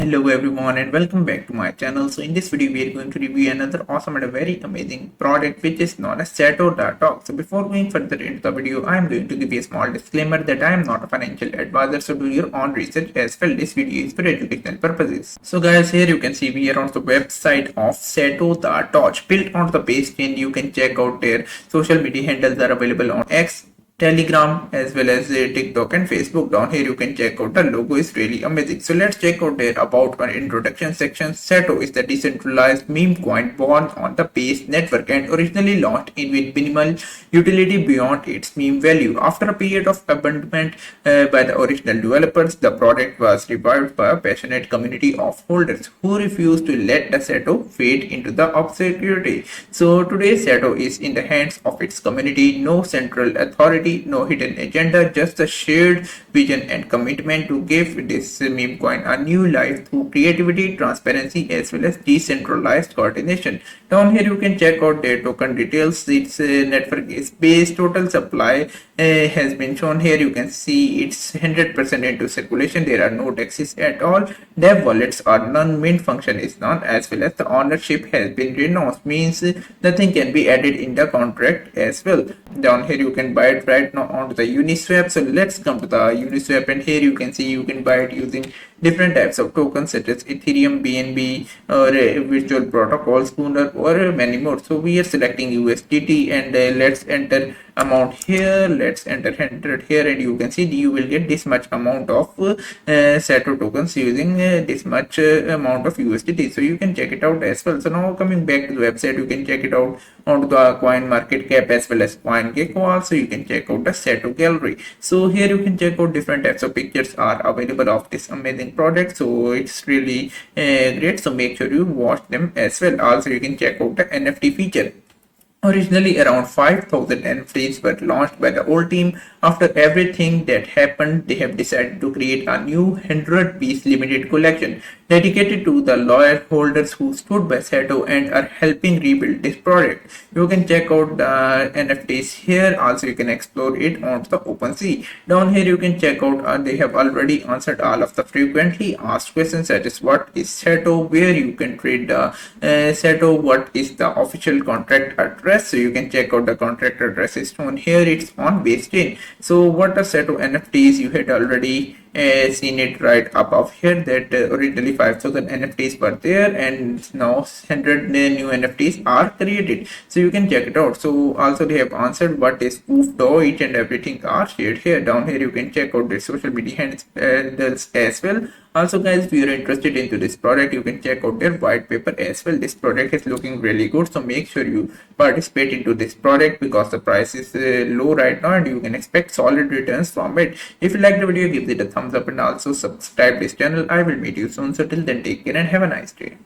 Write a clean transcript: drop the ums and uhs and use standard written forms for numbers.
Hello everyone and welcome back to my channel. So in this video we are going to review another awesome and a very amazing product which is known as SATO Token. So before going further into the video, I am going to give you a small disclaimer that I am not a financial advisor, so do your own research as well. This video is for educational purposes. So guys, here you can see we are on the website of SATO Token, built on the base chain. You can check out their social media handles are available on X, Telegram as well as TikTok and Facebook. Down here you can check out the logo is really amazing. So let's check out their about or introduction section. SATO is the decentralized meme coin born on the base network and originally launched in with minimal utility beyond its meme value. After a period of abandonment by the original developers, the product was revived by a passionate community of holders who refused to let the SATO fade into the obscurity. So today SATO is in the hands of its community. No central authority, no hidden agenda, just a shared vision and commitment to give this meme coin a new life through creativity, transparency, as well as decentralized coordination. Down here you can check out their token details. Its network is based. Total supply has been shown here. You can see it's 100% into circulation. There are no taxes at all. Dev wallets are none. Mint function is none, as well as the ownership has been renounced, means nothing can be added in the contract as well. Down here you can buy it right now onto the Uniswap. So let's come to the Uniswap, and here you can see you can buy it using different types of tokens such as Ethereum, BNB, or virtual protocol, Schooner, or many more. So we are selecting USDT, and let's enter amount here. Let's enter 100 here, and you can see you will get this much amount of SATO tokens using this much amount of USDT. So you can check it out as well. So now coming back to the website, you can check it out onto the coin market cap as well as coin gecko. Also you can check out the SATO gallery. So here you can check out different types of pictures are available of this amazing product. So it's really great, so make sure you watch them as well. Also you can check out the NFT feature. Originally, around 5,000 NFTs were launched by the old team. After everything that happened, they have decided to create a new 100-piece limited collection dedicated to the loyal holders who stood by SATO and are helping rebuild this project. You can check out the NFTs here. Also, you can explore it on the OpenSea. Down here, you can check out they have already answered all of the frequently asked questions, such as what is SATO, where you can trade the SATO, what is the official contract address. So you can check out the contract address is shown here. It's on base chain. So what are SATO NFTs? You had already seen it right above here that originally 5,000 NFTs were there, and now 100 new NFTs are created. So you can check it out. So also they have answered what is POOF, each and everything are shared here. Down here you can check out the social media handles as well. Also guys, if you are interested into this product, you can check out their white paper as well. This product is looking really good, so make sure you participate into this product because the price is low right now and you can expect solid returns from it. If you like the video, give it a thumbs up and also subscribe this channel. I will meet you soon. So till then, take care and have a nice day.